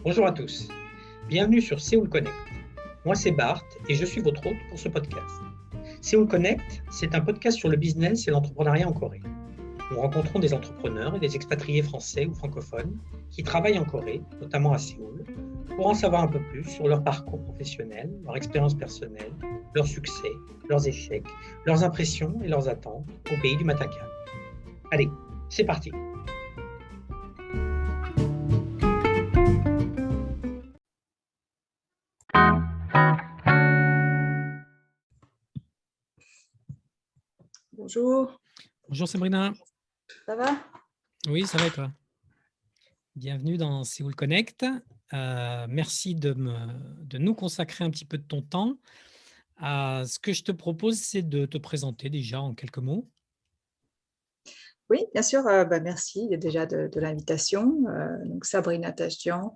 Bonjour à tous, bienvenue sur Séoul Connect. Moi c'est Bart et je suis votre hôte pour ce podcast. Séoul Connect, c'est un podcast sur le business et l'entrepreneuriat en Corée. Nous rencontrons des entrepreneurs et des expatriés français ou francophones qui travaillent en Corée, notamment à Séoul, pour en savoir un peu plus sur leur parcours professionnel, leur expérience personnelle, leurs succès, leurs échecs, leurs impressions et leurs attentes au pays du matin calme. Allez, c'est parti! Bonjour, Bonjour Sabrina. ça va? Oui, ça va et toi? Bienvenue dans Séoul Connect. Merci de nous consacrer un petit peu de ton temps. Ce que je te propose, c'est de te présenter déjà en quelques mots. Oui, bien sûr, merci déjà de l'invitation. Donc Sabrina Tachdian,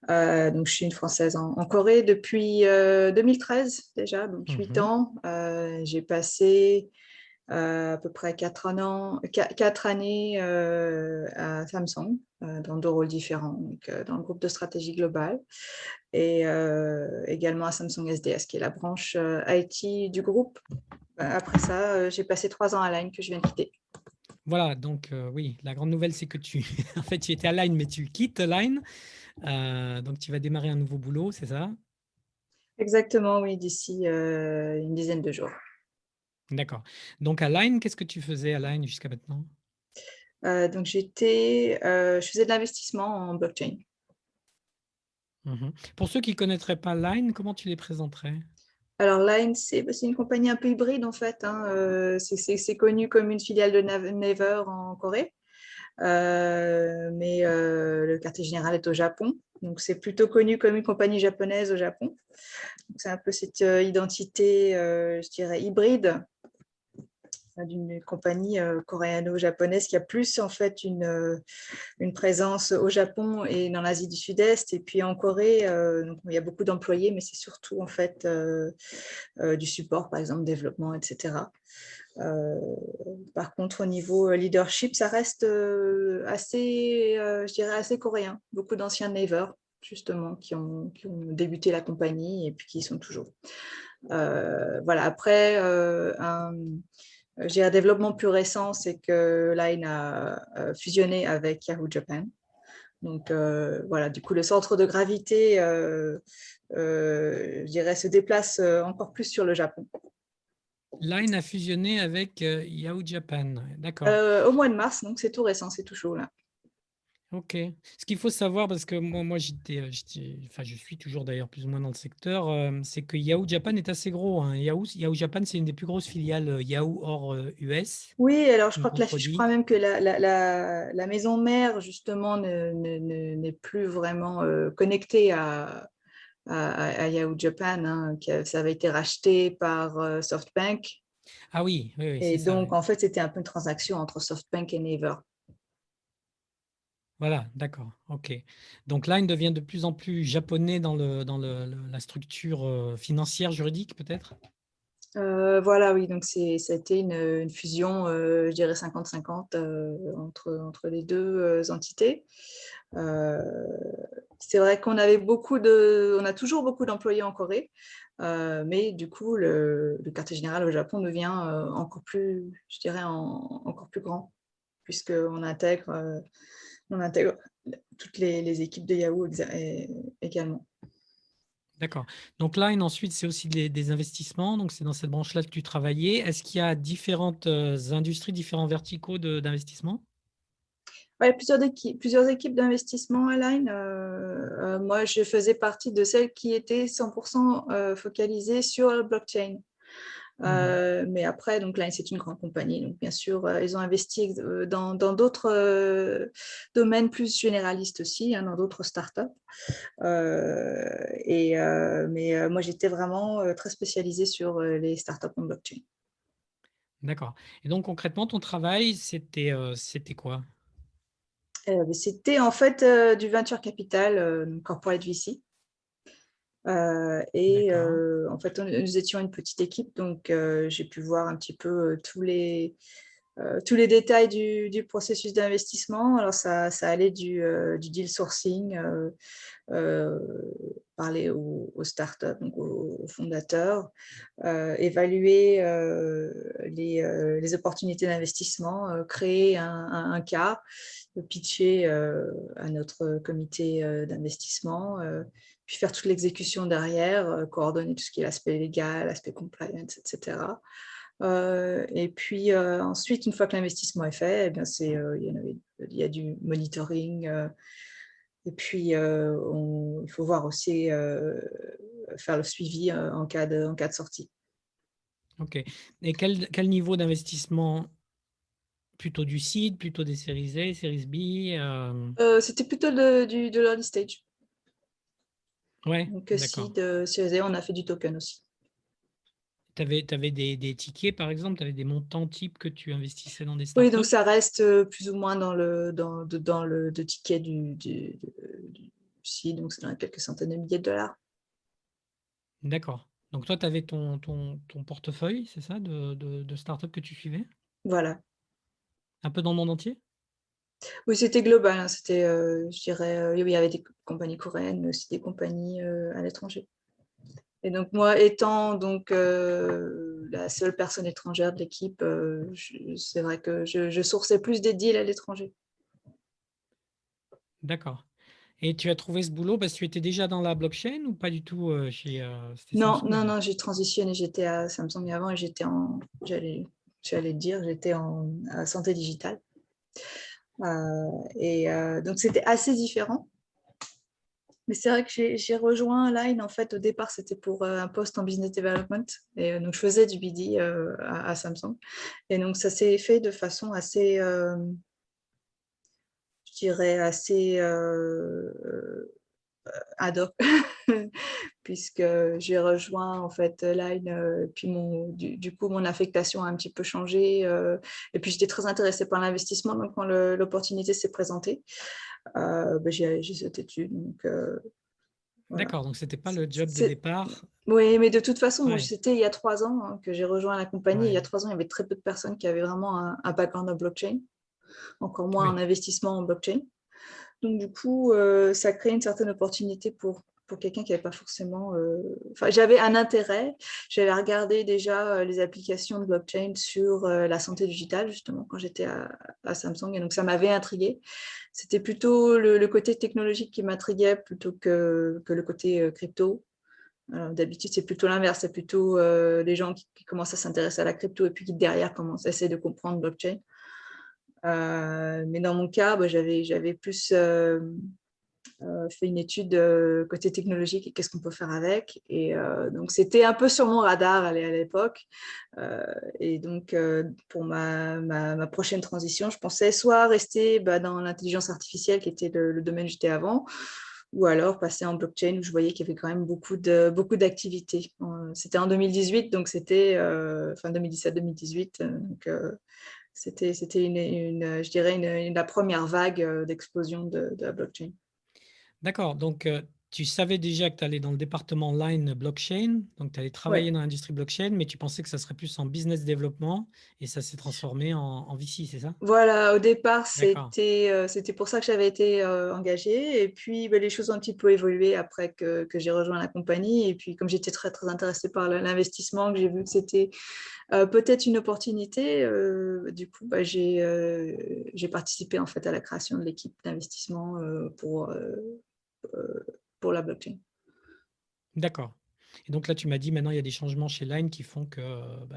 donc je suis une Française en Corée depuis 2013 déjà, donc 8 ans. J'ai passé à peu près 4 années à Samsung, dans 2 rôles différents, donc, dans le groupe de stratégie globale et également à Samsung SDS, qui est la branche IT du groupe. Après ça, j'ai passé 3 ans à Line que je viens de quitter. Voilà, donc oui, la grande nouvelle, c'est que en fait, tu étais à Line, mais tu quittes Line. Donc, tu vas démarrer un nouveau boulot, c'est ça? Exactement, oui, d'ici une dizaine de jours. D'accord. Donc, à Line, qu'est-ce que tu faisais à Line jusqu'à maintenant? Donc, je faisais de l'investissement en blockchain. Pour ceux qui ne connaîtraient pas Line, comment tu les présenterais? Alors, Line, c'est une compagnie un peu hybride en fait. C'est connu comme une filiale de Naver en Corée, mais le quartier général est au Japon. Donc, c'est plutôt connu comme une compagnie japonaise au Japon. C'est un peu cette identité, je dirais, hybride d'une compagnie coréano-japonaise qui a plus en fait une présence au Japon et dans l'Asie du Sud-Est. Et puis en Corée, donc, il y a beaucoup d'employés, mais c'est surtout en fait du support, par exemple, développement, etc. Par contre, au niveau leadership, ça reste assez, je dirais, assez coréen. Beaucoup d'anciens Naver, justement, qui ont débuté la compagnie et puis qui y sont toujours. Voilà, après, je dirais, développement plus récent, c'est que Line a fusionné avec Yahoo Japan. Donc, voilà, du coup, le centre de gravité, je dirais, se déplace encore plus sur le Japon. Line a fusionné avec Yahoo Japan. D'accord. Au mois de mars, donc c'est tout récent, c'est tout chaud là. Ok. Ce qu'il faut savoir, parce que moi enfin, je suis toujours d'ailleurs plus ou moins dans le secteur, c'est que Yahoo Japan est assez gros, hein. Yahoo Japan, c'est une des plus grosses filiales Yahoo hors US. Oui, alors je Contredit. crois même que la maison mère, justement, n'est plus vraiment connectée à Yahoo Japan, hein, ça avait été racheté par SoftBank. Ah oui, oui, Et c'est ça. donc, en fait, c'était un peu une transaction entre SoftBank et Naver. Voilà, d'accord. Ok. Donc Line devient de plus en plus japonais dans la structure financière, juridique, peut-être? Voilà, oui, donc ça a été une fusion, je dirais 50-50 entre les deux entités. C'est vrai qu'on on a toujours beaucoup d'employés en Corée, mais du coup, le quartier général au Japon devient encore plus, je dirais, encore plus grand, puisqu'on on intègre toutes les équipes de Yahoo également. D'accord. Donc Line, ensuite, c'est aussi des investissements. Donc c'est dans cette branche-là que tu travaillais. Est-ce qu'il y a différentes industries, différents verticaux d'investissement? Ouais, plusieurs équipes d'investissement à Line. Moi, je faisais partie de celles qui étaient 100% focalisées sur le blockchain. Mais après, donc Line, c'est une grande compagnie. Donc, bien sûr, ils ont investi dans d'autres domaines plus généralistes aussi, hein, dans d'autres startups. Mais moi, j'étais vraiment très spécialisée sur les startups en blockchain. D'accord. Et donc concrètement, ton travail, c'était quoi? C'était en fait du venture capital, corporate VC. D'accord. En fait, nous étions une petite équipe, donc j'ai pu voir un petit peu tous les détails du processus d'investissement. Alors, ça allait du deal sourcing parler aux startups, donc aux fondateurs, évaluer les opportunités d'investissement, créer un cas, pitcher à notre comité d'investissement, puis faire toute l'exécution derrière, coordonner tout ce qui est l'aspect légal, l'aspect compliance, etc. Et puis ensuite, une fois que l'investissement est fait, eh bien, il y a du monitoring. Et puis, il faut voir aussi faire le suivi en cas de sortie. Ok. Et quel niveau d'investissement? Plutôt du seed, plutôt des séries A, séries B C'était plutôt de l'early stage. Ouais, Donc, d'accord. seed, séries A, on a fait du token aussi. Tu avais des tickets, par exemple? Tu avais des montants types que tu investissais dans des Oui, startups? donc ça reste plus ou moins dans le ticket du seed, donc c'est dans quelques centaines de milliers de dollars. D'accord. Donc toi, tu avais ton portefeuille, c'est ça, de startups que tu suivais? Voilà. Un peu dans le monde entier? Oui, c'était global, hein. C'était, je dirais, il y avait des compagnies coréennes, mais aussi des compagnies à l'étranger. Et donc moi, étant donc la seule personne étrangère de l'équipe, c'est vrai que je sourçais plus des deals à l'étranger. D'accord. Et tu as trouvé ce boulot parce que tu étais déjà dans la blockchain ou pas du tout c'était Non, Samsung non, avant? non, j'ai transitionné, j'étais à Samsung avant et j'allais te dire, j'étais à santé digitale. Donc c'était assez différent. Mais c'est vrai que j'ai rejoint Line, en fait, au départ, c'était pour un poste en business development. Et donc, je faisais du BD à Samsung. Et donc, ça s'est fait de façon assez, je dirais, assez ad hoc, puisque j'ai rejoint, en fait, Line. Puis, du coup, mon affectation a un petit peu changé. Et puis, j'étais très intéressée par l'investissement. Donc, quand l'opportunité s'est présentée, j'ai sauté dessus. Donc, voilà. D'accord, donc c'était pas le job de départ. Oui, mais de toute façon, Ouais, c'était il y a 3 ans que j'ai rejoint la compagnie. Il y a ouais, 3 ans, il y avait très peu de personnes qui avaient vraiment un background en blockchain, encore moins en oui. investissement en blockchain. Donc, du coup, ça crée une certaine opportunité pour quelqu'un qui n'avait pas forcément... Enfin, j'avais un intérêt. J'avais regardé déjà les applications de blockchain sur la santé digitale, justement, quand j'étais à Samsung. Et donc, ça m'avait intriguée. C'était plutôt le côté technologique qui m'intriguait plutôt que le côté crypto. D'habitude, c'est plutôt l'inverse. C'est plutôt les gens qui commencent à s'intéresser à la crypto et puis qui, derrière, commencent à essayer de comprendre blockchain. Mais dans mon cas, j'avais plus fait une étude côté technologique et qu'est-ce qu'on peut faire avec. Et donc, c'était un peu sur mon radar à l'époque. Et donc, pour ma prochaine transition, je pensais soit rester dans l'intelligence artificielle, qui était le domaine où j'étais avant, ou alors passer en blockchain, où je voyais qu'il y avait quand même beaucoup d'activités. C'était en 2018, donc c'était fin 2017-2018. Donc, c'était je dirais, la première vague d'explosion de la blockchain. D'accord, donc tu savais déjà que tu allais dans le département Line blockchain, donc tu allais Ouais. travailler dans l'industrie blockchain, mais tu pensais que ça serait plus en business développement et ça s'est transformé en VC, c'est ça? Voilà, au départ, D'accord. c'était pour ça que j'avais été engagée. Et puis, les choses ont un petit peu évolué après que j'ai rejoint la compagnie. Et puis, comme j'étais très, très intéressée par l'investissement, que j'ai vu que c'était peut-être une opportunité, du coup, j'ai participé en fait à la création de l'équipe d'investissement pour la blockchain. D'accord. Et donc là, tu m'as dit maintenant, il y a des changements chez Line qui font que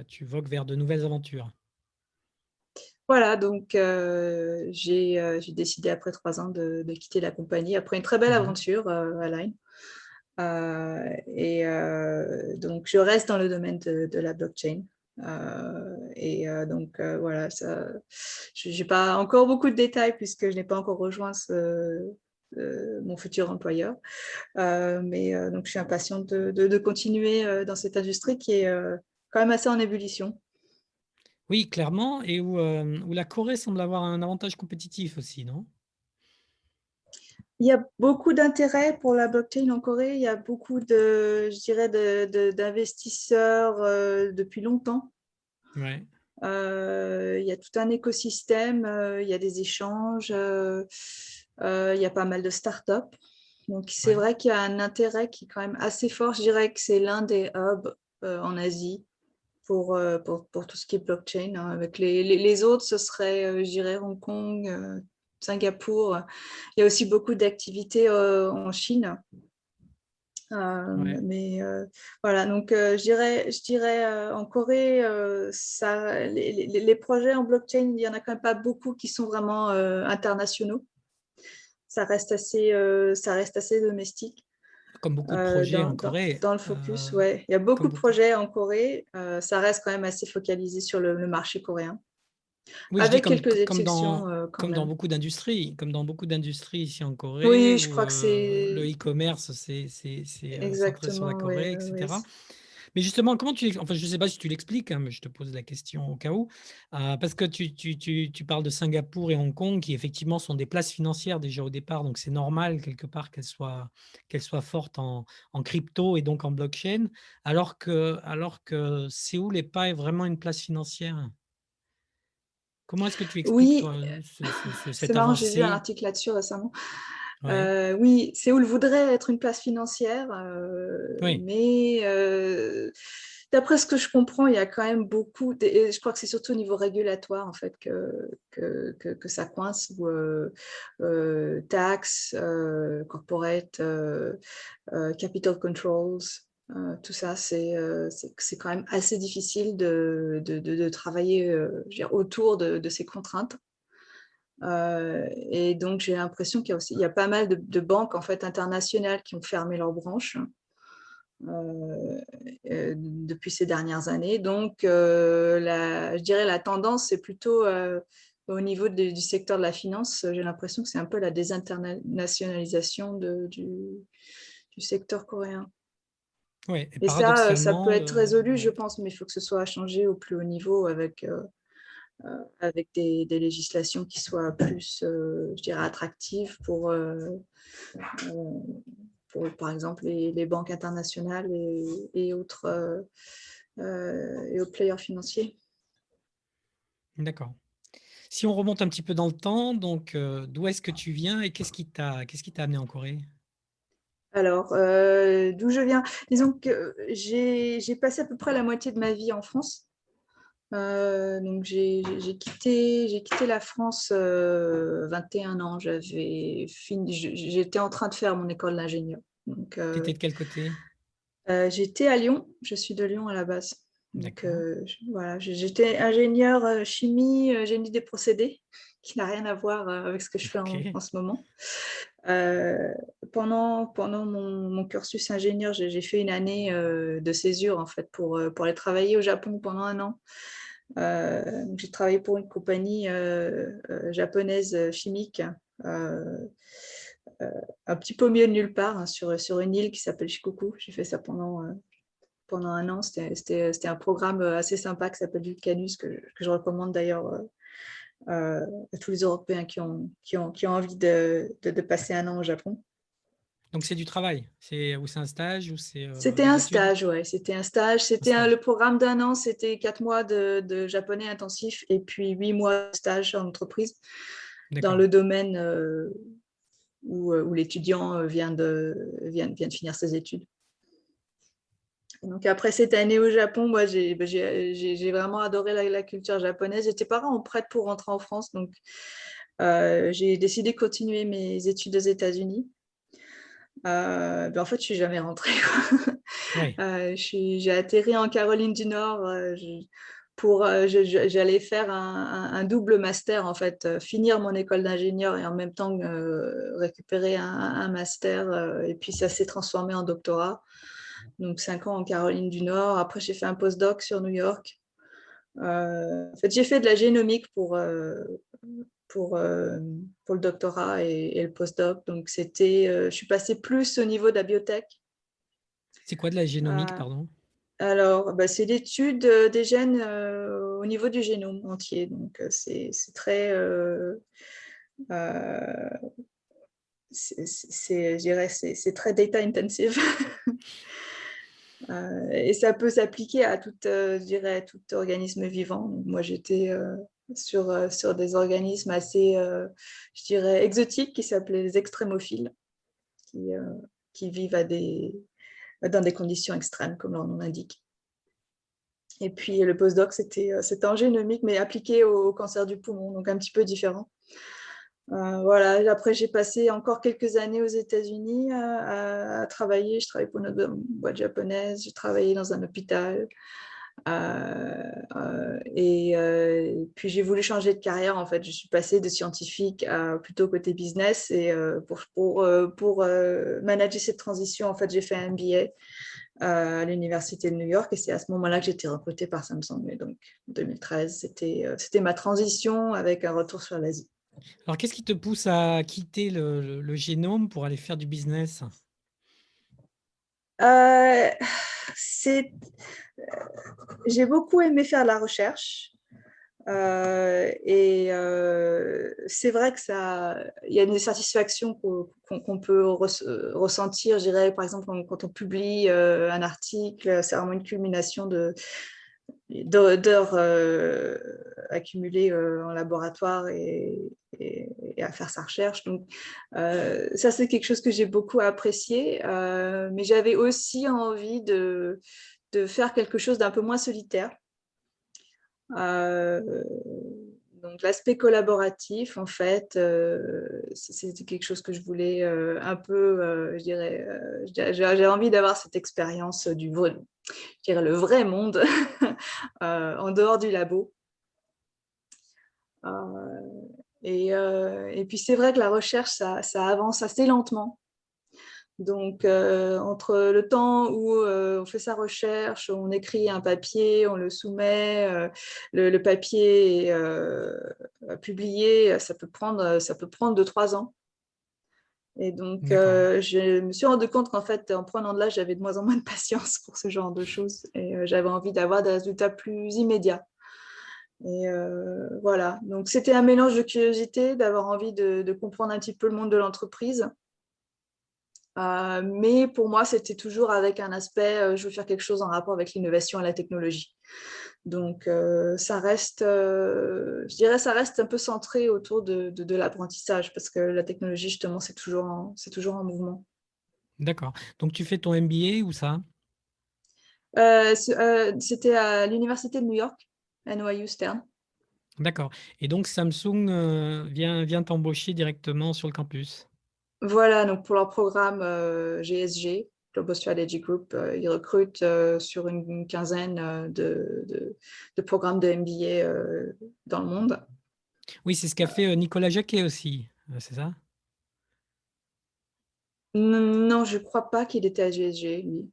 tu vogues vers de nouvelles aventures. Voilà, donc j'ai décidé après 3 ans de quitter la compagnie, après une très belle aventure à Line. Donc, je reste dans le domaine de la blockchain. Donc, voilà, je n'ai pas encore beaucoup de détails puisque je n'ai pas encore rejoint mon futur employeur. Donc, je suis impatiente de continuer dans cette industrie qui est quand même assez en ébullition. Oui, clairement, et où la Corée semble avoir un avantage compétitif aussi, non? Il y a beaucoup d'intérêt pour la blockchain en Corée. Il y a beaucoup je dirais, d'investisseurs depuis longtemps. Ouais. Il y a tout un écosystème, il y a des échanges, il y a pas mal de startups. Donc, c'est Ouais. vrai qu'il y a un intérêt qui est quand même assez fort. Je dirais que c'est l'un des hubs en Asie pour tout ce qui est blockchain. Hein. Avec les autres, ce serait, je dirais, Hong Kong, Singapour. Il y a aussi beaucoup d'activités en Chine. Ouais. Mais voilà, donc je dirais en Corée, les projets en blockchain, il n'y en a quand même pas beaucoup qui sont vraiment internationaux. Ça reste assez domestique Comme beaucoup de projets en dans, Corée. dans le focus. Ouais. Il y a beaucoup Comme de beaucoup. projets en Corée. Ça reste quand même assez focalisé sur le marché coréen, Oui, je dis avec quelques exceptions quand comme dans même. beaucoup d'industries, ici en Corée, Oui, je où crois que le c'est e-commerce, c'est centré sur la exactement. Corée, Ouais, ouais. etc. Mais justement, comment enfin, je ne sais pas si tu l'expliques, hein, mais je te pose la question au cas où, parce que tu parles de Singapour et Hong Kong, qui effectivement sont des places financières déjà au départ, donc c'est normal quelque part qu'elles soient fortes en crypto et donc en blockchain, alors que Séoul n'est pas vraiment une place financière. Comment est-ce que tu expliques, Oui, toi, c'est cette marrant, j'ai lu un avancée? article là-dessus récemment. Ouais. Oui, Séoul voudrait être une place financière, Oui, mais d'après ce que je comprends, il y a quand même et je crois que c'est surtout au niveau régulatoire en fait que ça coince, ou taxes, corporate, capital controls. Tout ça, c'est quand même assez difficile de travailler je veux dire, autour de ces contraintes. Et donc, j'ai l'impression il y a pas mal de banques en fait, internationales qui ont fermé leurs branches depuis ces dernières années. Donc, je dirais la tendance, c'est plutôt au niveau du secteur de la finance. J'ai l'impression que c'est un peu la désinternationalisation du secteur coréen. ouais. Et Et ça peut paradoxalement, être résolu, je ouais. pense, mais il faut que ce soit changé au plus haut niveau avec des législations qui soient plus, je dirais, attractives pour, par exemple, les banques internationales et autres players financiers. D'accord. Si on remonte un petit peu dans le temps, donc d'où est-ce que tu viens et qu'est-ce qui t'a amené en Corée? Alors, d'où je viens, disons que j'ai passé à peu près la moitié de ma vie en France. Donc j'ai quitté la France 21 ans. J'étais en train de faire mon école d'ingénieur. Donc Tu étais de quel côté? j'étais à Lyon. Je suis de Lyon à la base. Donc D'accord. voilà, j'étais ingénieur chimie, génie des procédés, qui n'a rien à voir avec ce que je fais Ok. en ce moment. Euh, pendant mon cursus ingénieur, j'ai fait une année de césure en fait pour aller travailler au Japon pendant un an. J'ai travaillé pour une compagnie japonaise chimique, euh, un petit peu au milieu de nulle part, hein, sur une île qui s'appelle Shikoku. J'ai fait ça pendant un an. C'était un programme assez sympa qui s'appelle Vulcanus, que je recommande d'ailleurs à tous les Européens qui ont envie de passer un an au Japon. Donc c'est du travail, ou c'est un stage ou c'est C'était des un études? stage, ouais. C'était un stage. Un stage. Le programme d'un an, c'était 4 mois de japonais intensif et puis 8 mois de stage en entreprise dans D'accord. le domaine où l'étudiant vient de finir ses études. Et donc après cette année au Japon, moi j'ai vraiment adoré la culture japonaise. J'étais pas vraiment prête pour rentrer en France, donc j'ai décidé de continuer mes études aux États-Unis. En fait, je suis jamais rentrée. Oui. J'ai atterri en Caroline du Nord j'allais faire un double master, en fait, finir mon école d'ingénieur et en même temps récupérer un master. Et puis, ça s'est transformé en doctorat. Donc, 5 ans en Caroline du Nord. Après, j'ai fait un postdoc sur New York. En fait, j'ai fait de la génomique pour, euh, pour le doctorat et le postdoc. Donc, je suis passée plus au niveau de la biotech. C'est quoi de la génomique, Euh, pardon? Alors, c'est l'étude des gènes au niveau du génome entier. Donc, c'est très, euh, je dirais, c'est très data intensive. Et ça peut s'appliquer à je dirais, tout organisme vivant. Donc, moi, j'étais sur des organismes assez, je dirais, exotiques qui s'appelaient les extrémophiles, qui vivent dans des conditions extrêmes, comme leur nom l'indique. Et puis le postdoc, c'était en génomique, mais appliqué au cancer du poumon, donc un petit peu différent. Voilà. Après, j'ai passé encore quelques années aux États-Unis à travailler. Je travaillais pour une boîte japonaise, j'ai travaillé dans un hôpital. Et puis j'ai voulu changer de carrière. En fait, je suis passée de scientifique à plutôt côté business. Et pour manager cette transition, en fait, j'ai fait un MBA à l'université de New York. Et c'est à ce moment-là que j'ai été recrutée par Samsung. Et donc, en 2013, c'était ma transition avec un retour sur l'Asie. Alors, qu'est-ce qui te pousse à quitter le génome pour aller faire du business? J'ai beaucoup aimé faire de la recherche. C'est vrai que il y a des satisfactions qu'on peut ressentir, je dirais, par exemple, quand on publie un article, c'est vraiment une culmination d'heures accumulées en laboratoire et à faire sa recherche. Donc, ça, c'est quelque chose que j'ai beaucoup apprécié. Mais j'avais aussi envie de faire quelque chose d'un peu moins solitaire. Donc, l'aspect collaboratif, en fait, c'était quelque chose que je voulais un peu, je dirais, j'ai envie d'avoir cette expérience je dirais, le vrai monde en dehors du labo. Et puis, c'est vrai que la recherche, ça avance assez lentement. Donc, entre le temps où on fait sa recherche, on écrit un papier, on le soumet, le papier est publié, ça peut prendre 2-3 ans. Et donc, je me suis rendu compte qu'en fait, en prenant de l'âge, j'avais de moins en moins de patience pour ce genre de choses. Et j'avais envie d'avoir des résultats plus immédiats. Et voilà. Donc, c'était un mélange de curiosité, d'avoir envie de comprendre un petit peu le monde de l'entreprise. Mais pour moi, c'était toujours avec un aspect, je veux faire quelque chose en rapport avec l'innovation et la technologie. Donc, ça reste, je dirais, ça reste un peu centré autour de l'apprentissage parce que la technologie, justement, c'est toujours en mouvement. D'accord. Donc, tu fais ton MBA où ça? C'était à l'université de New York, NYU Stern. D'accord. Et donc, Samsung vient t'embaucher directement sur le campus? Voilà, donc pour leur programme GSG, Global Strategy Group, ils recrutent sur une quinzaine de programmes de MBA dans le monde. Oui, c'est ce qu'a fait Nicolas Jacquet aussi, c'est ça? Non, je ne crois pas qu'il était à GSG, lui.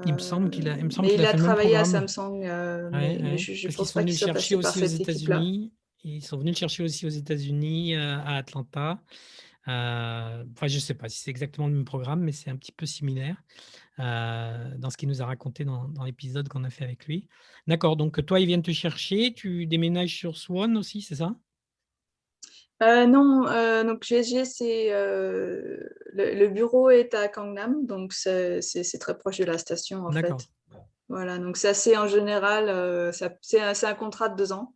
Il me semble qu'il Mais il a a fait le même travaillé à programme. Samsung, Ouais, mais ouais. je ne Parce qu'ils pense sont pas qu'il venus le soit chercher passé par aussi aux cette équipe-là. États-Unis. Ils sont venus le chercher aussi aux États-Unis, à Atlanta. Enfin, je ne sais pas si c'est exactement le même programme, mais c'est un petit peu similaire dans ce qu'il nous a raconté dans l'épisode qu'on a fait avec lui. D'accord, donc toi, ils viennent te chercher, tu déménages sur Swan aussi, c'est ça? Non, donc GSG, le bureau est à Gangnam, donc c'est très proche de la station en D'accord. fait. Voilà, donc ça c'est en général, c'est un contrat de 2 ans.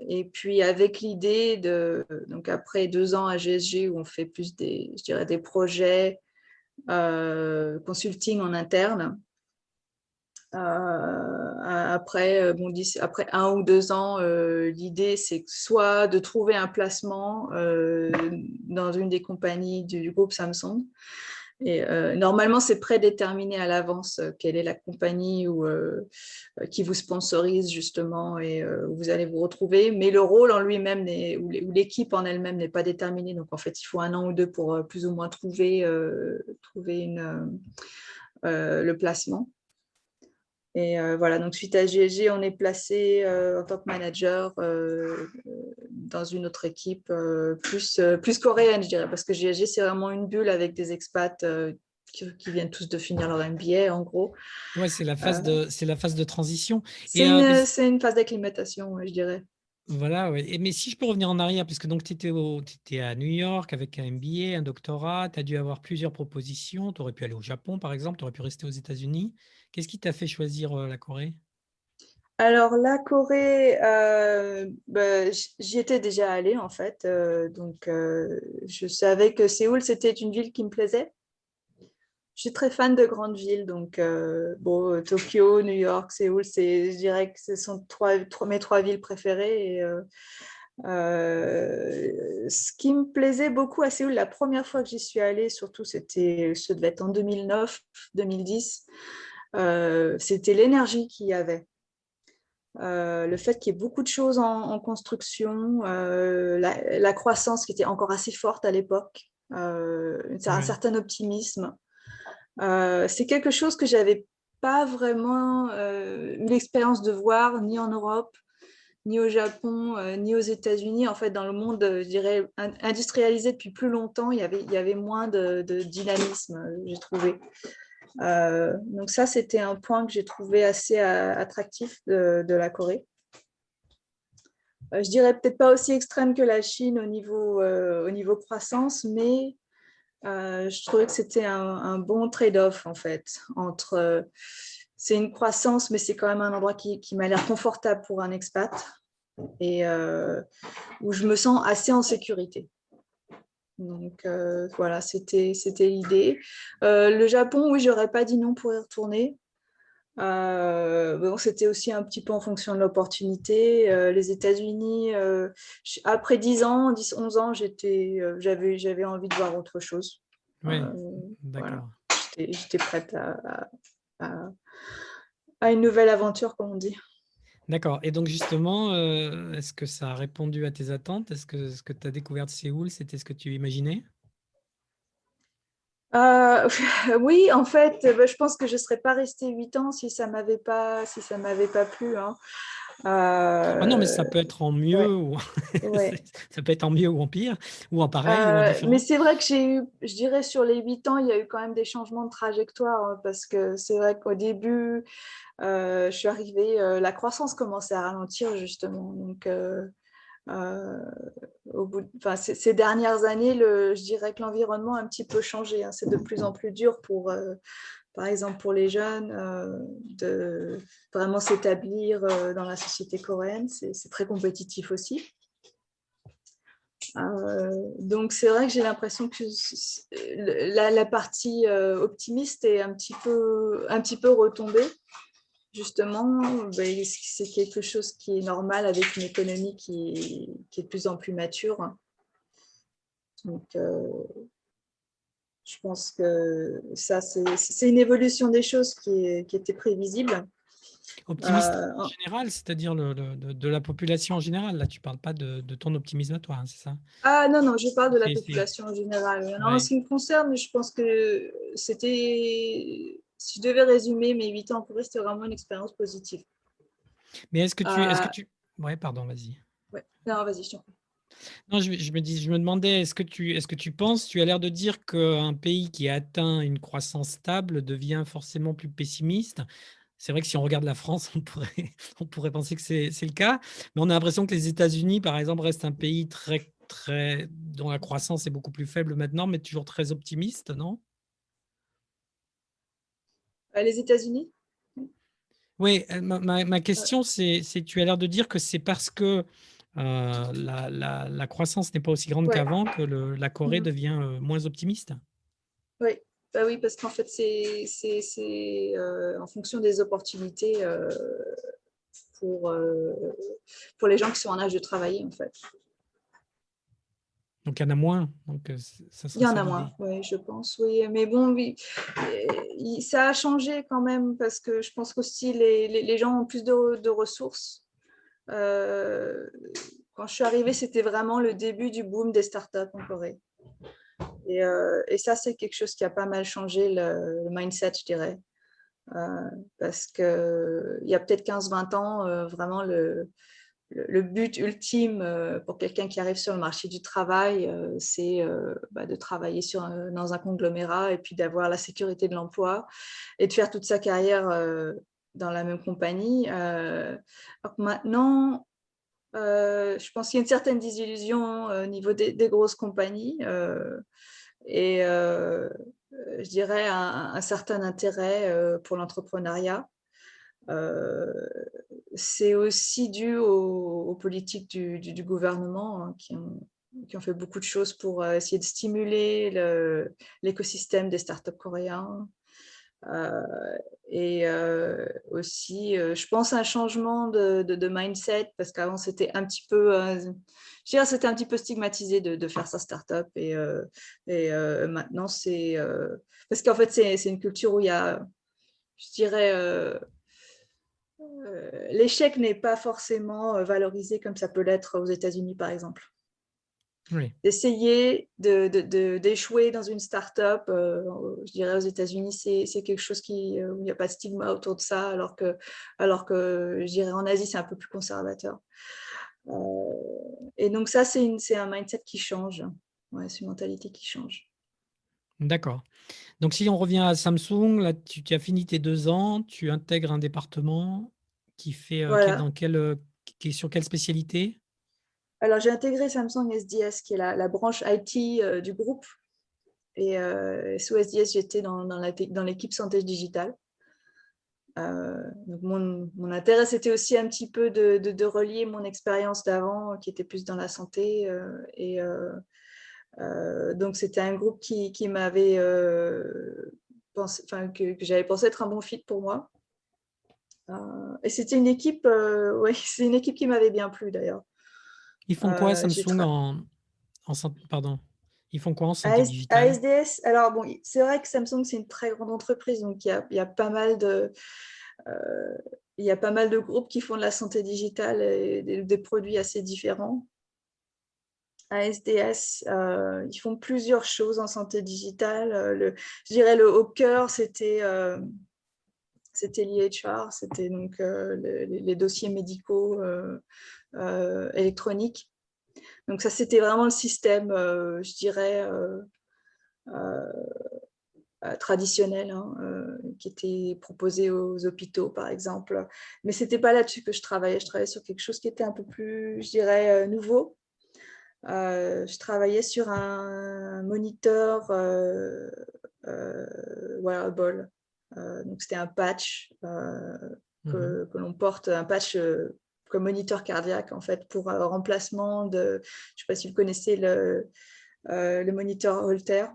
Et puis avec l'idée donc après 2 ans à GSG où on fait plus je dirais des projets consulting en interne. Après 1 ou 2 ans, l'idée c'est soit de trouver un placement dans une des compagnies du groupe Samsung. Et normalement, c'est prédéterminé à l'avance quelle est la compagnie qui vous sponsorise justement et où vous allez vous retrouver. Mais le rôle en lui-même ou l'équipe en elle-même n'est pas déterminée. Donc en fait, il faut 1 an ou 2 pour plus ou moins trouver le placement. Et voilà, donc suite à GSG, on est placé en tant que manager dans une autre équipe plus coréenne, je dirais, parce que GSG, c'est vraiment une bulle avec des expats qui viennent tous de finir leur MBA, en gros. Ouais, c'est la phase de transition. C'est une phase d'acclimatation, je dirais. Voilà, ouais. Mais si je peux revenir en arrière, parce que donc tu étais à New York avec un MBA, un doctorat, tu as dû avoir plusieurs propositions. Tu aurais pu aller au Japon, par exemple, tu aurais pu rester aux États-Unis. Qu'est-ce qui t'a fait choisir la Corée? Alors, la Corée, j'y étais déjà allée en fait. Donc, je savais que Séoul, c'était une ville qui me plaisait. Je suis très fan de grandes villes. Donc, Tokyo, New York, Séoul, je dirais que ce sont mes trois villes préférées. Ce qui me plaisait beaucoup à Séoul, la première fois que j'y suis allée, surtout, ça devait être en 2009, 2010, c'était l'énergie qu'il y avait. Le fait qu'il y ait beaucoup de choses en construction, la croissance qui était encore assez forte à l'époque, un certain optimisme. C'est quelque chose que j'avais pas vraiment eu l'expérience de voir ni en Europe, ni au Japon, ni aux États-Unis. En fait, dans le monde, je dirais, industrialisé depuis plus longtemps, il y avait moins de dynamisme, j'ai trouvé. Donc ça, c'était un point que j'ai trouvé assez attractif de la Corée. Je dirais peut-être pas aussi extrême que la Chine au niveau croissance, mais je trouvais que c'était un bon trade-off en fait, entre c'est une croissance, mais c'est quand même un endroit qui m'a l'air confortable pour un expat et où je me sens assez en sécurité. Donc voilà, c'était l'idée. Le Japon, oui, j'aurais pas dit non pour y retourner. Bon, c'était aussi un petit peu en fonction de l'opportunité. Les États-Unis, après 10 ans, 10-11 ans, j'avais envie de voir autre chose. Oui, Voilà. d'accord. J'étais prête à une nouvelle aventure, comme on dit. D'accord. Et donc justement, est-ce que ça a répondu à tes attentes? Est-ce que ce que tu as découvert de Séoul, c'était ce que tu imaginais? Oui, en fait, je pense que je ne serais pas restée 8 ans si ça m'avait pas plu. Hein. Ah non, mais ça peut être en mieux Ouais, ou ouais. ça peut être en mieux ou en pire, ou en pareil ou en Mais différent. c'est vrai que j'ai eu, je dirais sur les 8 ans, il y a eu quand même des changements de trajectoire hein, parce que c'est vrai qu'au début, je suis arrivée, la croissance commençait à ralentir justement. Donc, ces dernières années, je dirais que l'environnement a un petit peu changé. Hein. C'est de plus en plus dur par exemple pour les jeunes, de vraiment s'établir dans la société coréenne. C'est très compétitif aussi. Donc c'est vrai que j'ai l'impression que la partie optimiste est un petit peu retombée. Justement, c'est quelque chose qui est normal avec une économie qui est de plus en plus mature. Donc, je pense que ça, c'est une évolution des choses qui était prévisible. Optimiste en général, c'est-à-dire de la population en général. Là, tu ne parles pas de ton optimisme à toi, hein, c'est ça? Ah non, non, je parle de la population en général. Non, en Ouais. ce qui me concerne, je pense que c'était, si je devais résumer mes 8 ans en Corée, c'était vraiment une expérience positive. Mais est-ce que tu... Ouais, pardon, vas-y. Ouais. Non, vas-y, je t'en prie. Non, je me demandais, est-ce que tu penses, tu as l'air de dire qu'un pays qui a atteint une croissance stable devient forcément plus pessimiste. C'est vrai que si on regarde la France, on pourrait penser que c'est le cas, mais on a l'impression que les États-Unis, par exemple, restent un pays dont la croissance est beaucoup plus faible maintenant, mais toujours très optimiste, non? Les États-Unis? Oui, ma question, tu as l'air de dire que c'est parce que la croissance n'est pas aussi grande Ouais. qu'avant que la Corée Mm. devient moins optimiste. Oui. Bah oui, parce qu'en fait, en fonction des opportunités pour, euh, pour les gens qui sont en âge de travailler, en fait. Donc, il y en a moins. Donc, ça Il serait y en ça a l'idée. moins, oui, je pense, oui. Mais bon, oui, ça a changé quand même parce que je pense qu'aussi les gens ont plus de ressources. Euh, Quand je suis arrivée, c'était vraiment le début du boom des startups en Corée. Et ça, c'est quelque chose qui a pas mal changé le mindset, je dirais. Parce qu'il y a peut-être 15-20 ans, vraiment le but ultime pour quelqu'un qui arrive sur le marché du travail, c'est de travailler dans un conglomérat et puis d'avoir la sécurité de l'emploi et de faire toute sa carrière dans la même compagnie. Alors que maintenant, je pense qu'il y a une certaine désillusion au niveau des grosses compagnies et je dirais un certain intérêt pour l'entrepreneuriat. C'est aussi dû aux politiques du gouvernement, hein, qui ont fait beaucoup de choses pour essayer de stimuler l'écosystème des startups coréens. Et aussi, je pense, un changement de mindset, parce qu'avant, c'était un petit peu, je dirais, c'était un petit peu stigmatisé de faire sa startup. Et maintenant, c'est... parce qu'en fait, c'est une culture où il y a, je dirais, l'échec n'est pas forcément valorisé comme ça peut l'être aux États-Unis, par exemple. Oui. D'essayer d'échouer dans une start-up, je dirais aux États-Unis, c'est quelque chose où il n'y a pas de stigma autour de ça, alors que je dirais en Asie, c'est un peu plus conservateur. Et donc ça, c'est un mindset qui change. Ouais, c'est une mentalité qui change. D'accord. Donc, si on revient à Samsung, là, tu as fini tes 2 ans, tu intègres un département qui Voilà. est sur quelle spécialité? Alors, j'ai intégré Samsung SDS, qui est la branche IT du groupe. Et sous SDS, j'étais dans l'équipe santé digitale. Donc mon intérêt, c'était aussi un petit peu de relier mon expérience d'avant, qui était plus dans la santé. Donc, c'était un groupe qui m'avait pensé, enfin, que j'avais pensé être un bon fit pour moi. Et c'était une équipe, ouais, c'est une équipe qui m'avait bien plu d'ailleurs. Ils font quoi J'ai Samsung pardon. Ils font quoi en santé À digitale? SDS, alors bon, c'est vrai que Samsung, c'est une très grande entreprise, donc il y a pas mal de, il y a pas mal de groupes qui font de la santé digitale et des produits assez différents. À SDS, ils font plusieurs choses en santé digitale. Je dirais le au cœur, c'était l'EHR, c'était donc les dossiers médicaux électroniques. Donc ça, c'était vraiment le système, je dirais, traditionnel, hein, qui était proposé aux hôpitaux, par exemple. Mais ce n'était pas là-dessus que je travaillais. Je travaillais sur quelque chose qui était un peu plus, je dirais, nouveau. Je travaillais sur un moniteur wearable. Donc, c'était un patch que l'on porte, un patch comme moniteur cardiaque, en fait, pour remplacement de, je ne sais pas si vous connaissez le moniteur Holter.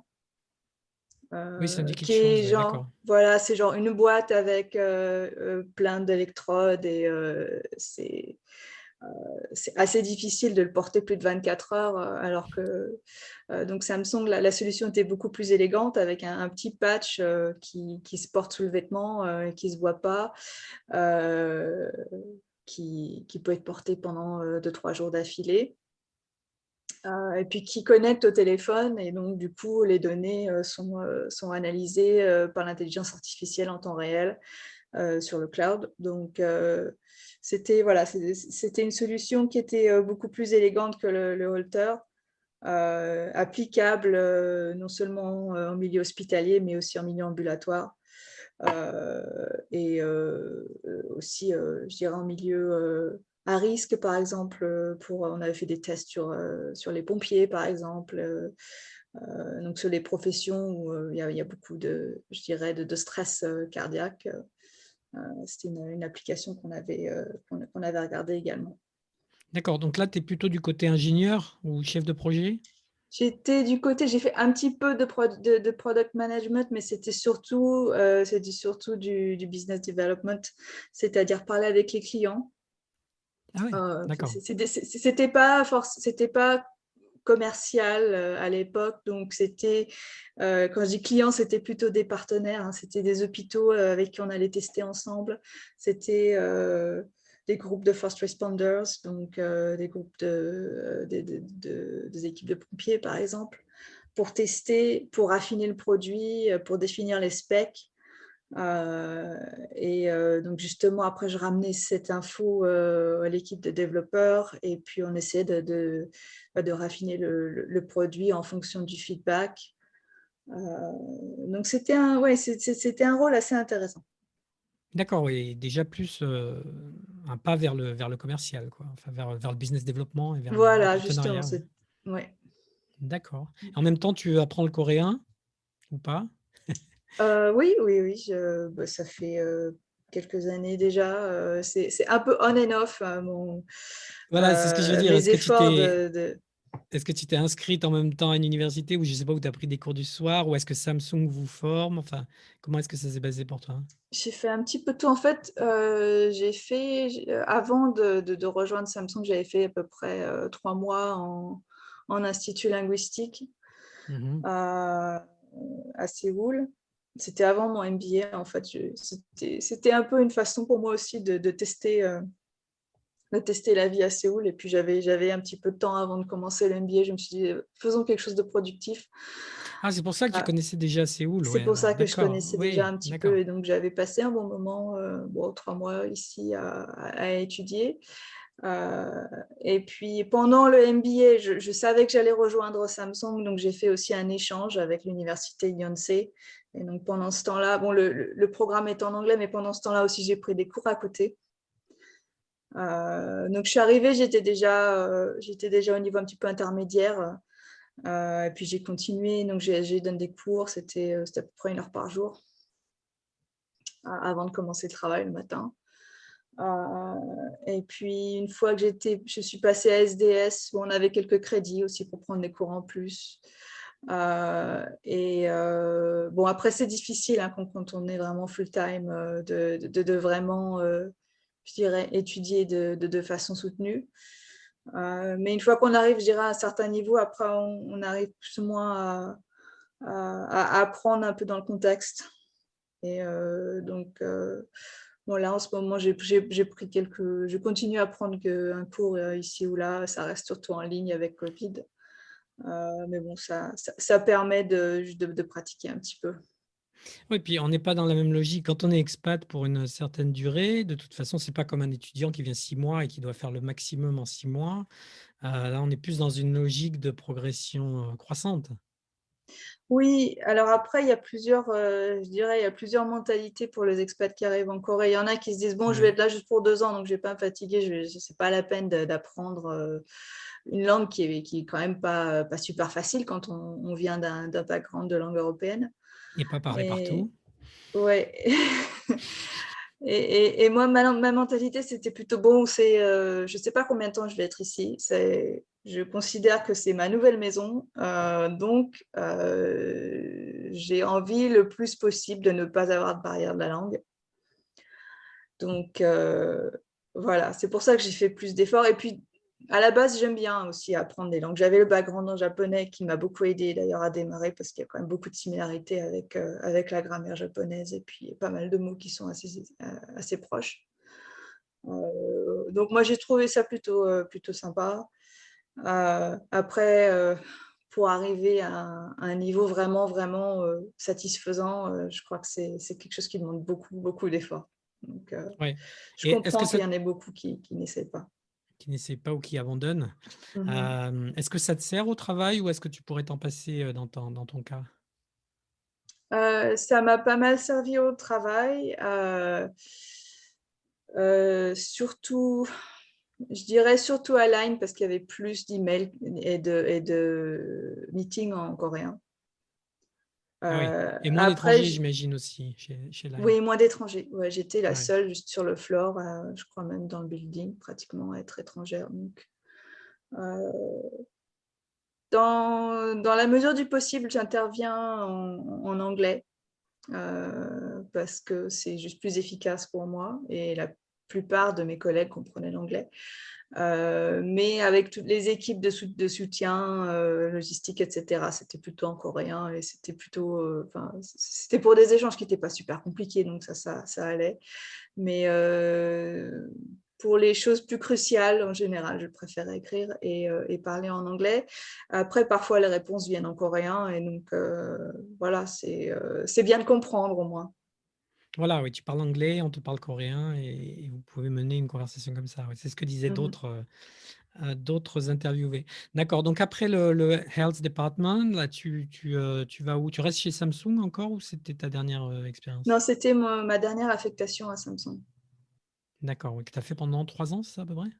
Oui, ça me dit quelque Qui chose, est oui, genre, d'accord. voilà, c'est genre une boîte avec plein d'électrodes et c'est assez difficile de le porter plus de 24 heures, alors que donc Samsung, la solution était beaucoup plus élégante avec un petit patch qui se porte sous le vêtement et qui ne se voit pas, qui peut être porté pendant 2-3 jours d'affilée. Et puis qui connecte au téléphone, et donc du coup les données sont analysées par l'intelligence artificielle en temps réel sur le cloud. Donc c'était une solution qui était beaucoup plus élégante que le Holter, applicable non seulement en milieu hospitalier mais aussi en milieu ambulatoire. Et aussi, je dirais, en milieu à risque, par exemple, on avait fait des tests sur les pompiers, par exemple, donc sur les professions où il y a beaucoup je dirais, de stress cardiaque. C'était une application qu'on avait regardée également. D'accord, donc là, tu es plutôt du côté ingénieur ou chef de projet? J'ai fait un petit peu de product management, mais c'était surtout du business development, c'est-à-dire parler avec les clients. Ah oui, d'accord. C'était pas commercial à l'époque, donc c'était, quand je dis clients, c'était plutôt des partenaires, hein, c'était des hôpitaux avec qui on allait tester ensemble, c'était des groupes de first responders, donc des groupes des équipes de pompiers, par exemple, pour tester, pour affiner le produit, pour définir les specs. Donc justement, après, je ramenais cette info à l'équipe de développeurs, et puis on essayait de raffiner le produit en fonction du feedback. Donc c'était un rôle assez intéressant. D'accord, oui, déjà plus un pas vers le commercial, quoi. Enfin, vers le business développement et vers le Voilà, justement. partenariat. Ouais. Ouais. D'accord. En même temps, tu apprends le coréen ou pas? Oui, ça fait quelques années déjà. C'est un peu on and off Voilà, c'est ce que je veux dire. mes efforts de... Est-ce que tu t'es inscrite en même temps à une université ou je ne sais pas, où tu as pris des cours du soir, ou est-ce que Samsung vous forme? Enfin, comment est-ce que ça s'est passé pour toi? J'ai fait un petit peu de tout. En fait, avant de rejoindre Samsung, j'avais fait à peu près 3 mois en institut linguistique Mhm. à Séoul. C'était avant mon MBA, en fait. C'était un peu une façon pour moi aussi de tester la vie à Séoul. Et puis, j'avais un petit peu de temps avant de commencer le MBA. Je me suis dit, faisons quelque chose de productif. Ah, c'est pour ça que tu connaissais déjà Séoul, C'est ouais, pour alors, ça que je d'accord, connaissais déjà oui, un petit d'accord. peu. Et donc, j'avais passé un bon moment, 3 mois ici à étudier. Et puis, pendant le MBA, je savais que j'allais rejoindre Samsung. Donc, j'ai fait aussi un échange avec l'université Yonsei. Et donc, pendant ce temps-là, bon, le programme est en anglais, mais pendant ce temps-là aussi, j'ai pris des cours à côté. Donc, je suis arrivée, j'étais déjà au niveau un petit peu intermédiaire. Et puis, j'ai continué. Donc, j'ai donné des cours. C'était à peu près 1 heure par jour avant de commencer le travail le matin. Et puis, une fois que je suis passée à SDS, où on avait quelques crédits aussi pour prendre des cours en plus. Bon, après, c'est difficile hein, quand on est vraiment full-time de vraiment, je dirais, étudier de façon soutenue. Mais une fois qu'on arrive, je dirais, à un certain niveau, après, on arrive plus ou moins à apprendre un peu dans le contexte. Et donc, bon, là, en ce moment, j'ai pris je continue à prendre un cours ici ou là. Ça reste surtout en ligne avec Covid. Mais bon, ça permet de pratiquer un petit peu. Oui, puis on n'est pas dans la même logique. Quand on est expat pour une certaine durée, de toute façon, c'est pas comme un étudiant qui vient 6 mois et qui doit faire le maximum en 6 mois. Là, on est plus dans une logique de progression croissante. Oui, alors après, il y a je dirais, il y a plusieurs mentalités pour les expats qui arrivent en Corée. Il y en a qui se disent, bon, je vais Ouais. être là juste pour 2 ans, donc je ne vais pas me fatiguer, c'est pas la peine d'apprendre une langue qui est quand même pas super facile quand on vient d'un background de langue européenne. Et pas pareil Et partout. ouais. Et moi, ma mentalité, c'était plutôt bon, je ne sais pas combien de temps je vais être ici. Je considère que c'est ma nouvelle maison. Donc, j'ai envie le plus possible de ne pas avoir de barrière de la langue. Donc, voilà, c'est pour ça que j'ai fait plus d'efforts. Et puis, à la base, j'aime bien aussi apprendre des langues. J'avais le background en japonais qui m'a beaucoup aidé d'ailleurs à démarrer parce qu'il y a quand même beaucoup de similarités avec la grammaire japonaise et puis pas mal de mots qui sont assez proches. Donc moi, j'ai trouvé ça plutôt sympa. Après, pour arriver à un niveau vraiment, vraiment satisfaisant, je crois que c'est quelque chose qui demande beaucoup, beaucoup d'efforts. Donc, Ouais. je Et est-ce que comprends ça qu'il y en ait beaucoup qui n'essaient pas. qui n'essaie pas ou qui abandonne, Mhm. est-ce que ça te sert au travail ou est-ce que tu pourrais t'en passer dans ton cas? Ça m'a pas mal servi au travail. Surtout, je dirais surtout à Line parce qu'il y avait plus d'emails et de meetings en coréen. Ah oui. Et moins Après, d'étrangers, j'imagine aussi, chez Line. oui, moins d'étrangers. Ouais, j'étais la Ouais. seule juste sur le floor, je crois même dans le building, pratiquement à être étrangère. Donc, euh, dans la mesure du possible, j'interviens en anglais parce que c'est juste plus efficace pour moi et la plupart de mes collègues comprenaient l'anglais. Mais avec toutes les équipes de soutien, logistique, etc., c'était plutôt en coréen et c'était pour des échanges qui n'étaient pas super compliqués, donc ça allait. Mais pour les choses plus cruciales, en général, je préfère écrire et parler en anglais. Après, parfois, les réponses viennent en coréen et donc voilà, c'est bien de comprendre au moins. Voilà, oui, tu parles anglais, on te parle coréen et vous pouvez mener une conversation comme ça. Ouais. C'est ce que disaient Mhm. d'autres interviewés. D'accord, donc après le Health Department, là, tu vas où? Tu restes chez Samsung encore ou c'était ta dernière expérience? Non, c'était ma dernière affectation à Samsung. D'accord, oui, que tu as fait pendant 3 ans, c'est ça à peu près?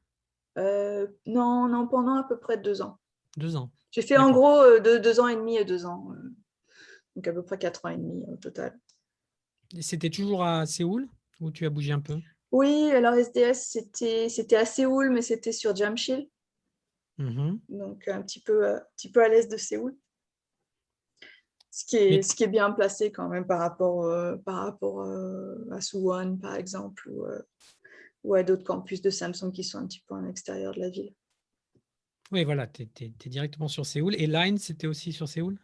Non, non, pendant à peu près 2 ans. 2 ans, J'ai fait en d'accord. gros 2 ans et demi et 2 ans. Donc à peu près 4 ans et demi au total. Et c'était toujours à Séoul ou tu as bougé un peu? Oui, alors SDS, c'était à Séoul, mais c'était sur Jamshil, Mhm. donc un petit peu à l'est de Séoul. Mais Ce qui est bien placé quand même par rapport à Suwon, par exemple, ou à d'autres campus de Samsung qui sont un petit peu à l'extérieur de la ville. oui, voilà, tu es directement sur Séoul. Et Line, c'était aussi sur Séoul?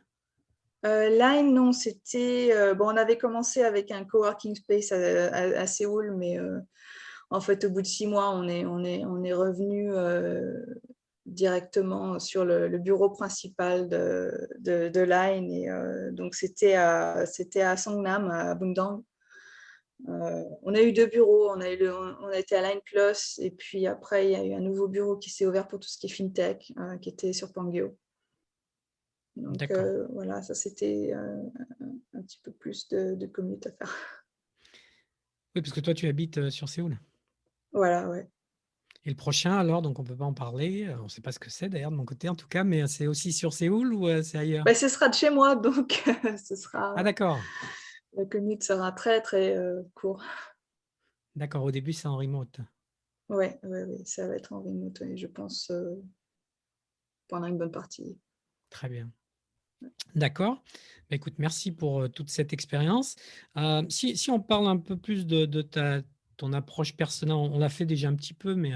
Line, non, c'était... bon, on avait commencé avec un coworking space à Séoul, mais en fait, au bout de 6 mois, on est revenu directement sur le bureau principal de Line. Et donc, c'était à Songnam, à Bundang. On a eu 2 bureaux. On a été à Line Plus. Et puis après, il y a eu un nouveau bureau qui s'est ouvert pour tout ce qui est FinTech, qui était sur Pangeo. Donc D'accord. voilà, ça c'était un petit peu plus de commute à faire. Oui, parce que toi, tu habites sur Séoul. Voilà, ouais. Et le prochain, alors, donc on ne peut pas en parler. On ne sait pas ce que c'est d'ailleurs de mon côté, en tout cas, mais c'est aussi sur Séoul ou c'est ailleurs? Bah, ce sera de chez moi, donc Ah, d'accord. le commute sera très très court. D'accord. Au début, c'est en remote. Ouais, ça va être en remote, ouais, je pense, pendant une bonne partie. Très bien. D'accord. Bah, écoute, merci pour toute cette expérience. Si on parle un peu plus de ton approche personnelle, on l'a fait déjà un petit peu, mais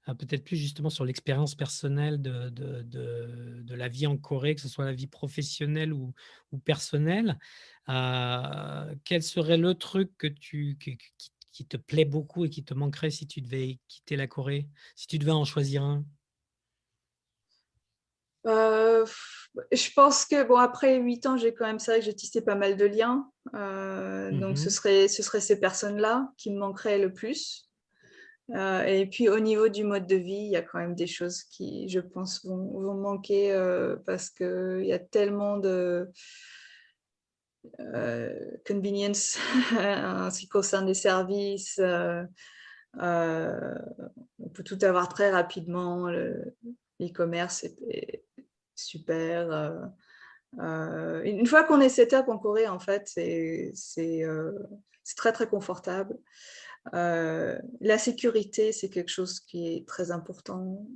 peut-être plus justement sur l'expérience personnelle de la vie en Corée, que ce soit la vie professionnelle ou personnelle. Quel serait le truc qui te plaît beaucoup et qui te manquerait si tu devais quitter la Corée, si tu devais en choisir un? Je pense que, bon, après 8 ans, c'est vrai que j'ai tissé pas mal de liens. Donc, ce Mhm. serait ces personnes-là qui me manqueraient le plus. Et puis, au niveau du mode de vie, il y a quand même des choses qui, je pense, vont manquer parce qu'il y a tellement de convenience en ce qui concerne les services. On peut tout avoir très rapidement. L'e-commerce est super. Une fois qu'on est setup en Corée, en fait, c'est très, très confortable. La sécurité, c'est quelque chose qui est très important,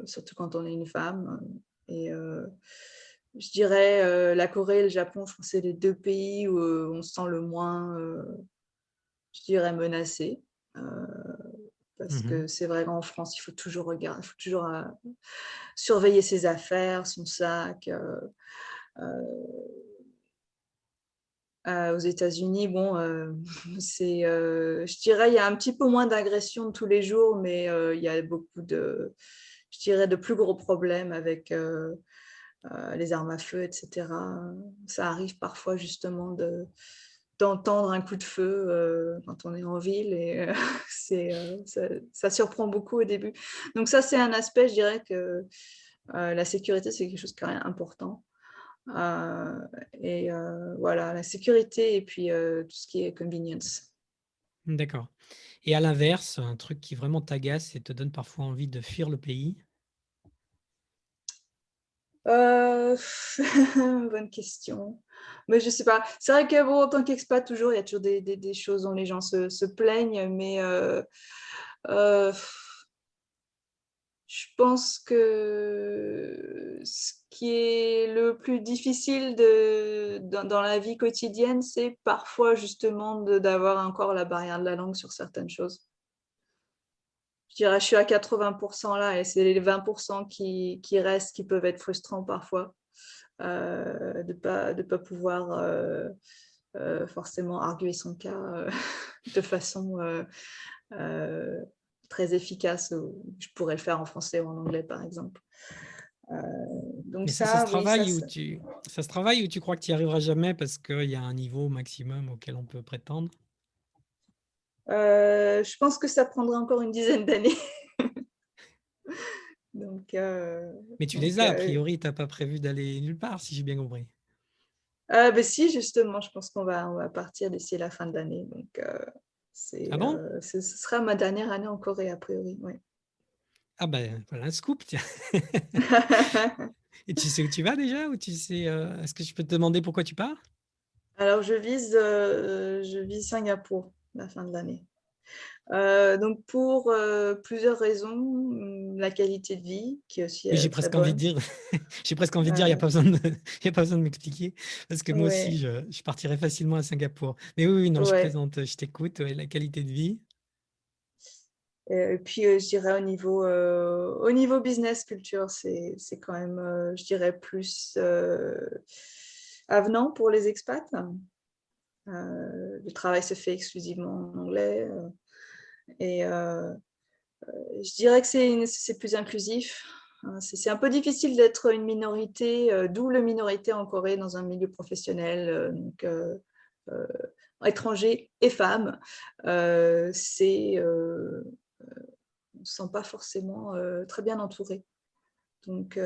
surtout quand on est une femme. Et je dirais la Corée et le Japon, je pense que c'est les 2 pays où on se sent le moins, je dirais, menacé. Parce Mhm. que c'est vrai qu'en France, il faut toujours regarder, il faut toujours surveiller ses affaires, son sac. Aux États-Unis, bon, je dirais, il y a un petit peu moins d'agressions de tous les jours, mais il y a beaucoup je dirais, de plus gros problèmes avec les armes à feu, etc. Ça arrive parfois justement d'entendre un coup de feu quand on est en ville et ça surprend beaucoup au début. Donc ça, c'est un aspect, je dirais que la sécurité, c'est quelque chose qui est important. Et voilà, la sécurité et puis tout ce qui est convenience. D'accord. Et à l'inverse, un truc qui vraiment t'agace et te donne parfois envie de fuir le pays? Euh, Bonne question. Mais je sais pas. C'est vrai que bon, en tant qu'expat, toujours, il y a toujours des choses dont les gens se plaignent, mais euh, je pense que ce qui est le plus difficile dans la vie quotidienne, c'est parfois justement d'avoir encore la barrière de la langue sur certaines choses. Je dirais, je suis à 80% là et c'est les 20% qui restent qui peuvent être frustrants parfois de pas pouvoir forcément arguer son cas de façon très efficace. Je pourrais le faire en français ou en anglais, par exemple. Donc Mais ça se ça, oui, ça, travaille ça se travaille ou tu crois que tu n'y arriveras jamais parce qu'il y a un niveau maximum auquel on peut prétendre? je pense que ça prendra encore une dizaine d'années. donc, Mais tu les as, a priori, tu n'as pas prévu d'aller nulle part, si j'ai bien compris. ben si, justement, je pense qu'on va partir d'ici la fin de l'année. Donc, Ah bon? ce sera ma dernière année en Corée, a priori. Ouais. Ah ben, voilà un scoop, tiens. Et tu sais où tu vas déjà ou tu sais, est-ce que je peux te demander pourquoi tu pars? Alors, je vise Singapour. la fin de l'année. Donc, pour plusieurs raisons, la qualité de vie, qui est aussi Oui, j'ai très presque envie de bonne. dire, j'ai presque envie de dire, il n'y a pas besoin de, il y a pas besoin de m'expliquer, parce que moi aussi, Ouais, je partirais facilement à Singapour. Mais oui, oui, non, je ouais. plaisante, je t'écoute. Ouais, la qualité de vie. Et puis, je dirais au niveau business culture, c'est quand même, je dirais, plus avenant pour les expats. Le travail se fait exclusivement en anglais. Et je dirais que c'est plus inclusif. C'est un peu difficile d'être une minorité, double minorité en Corée dans un milieu professionnel. Donc, étrangers et femmes, on ne se sent pas forcément très bien entouré. Donc,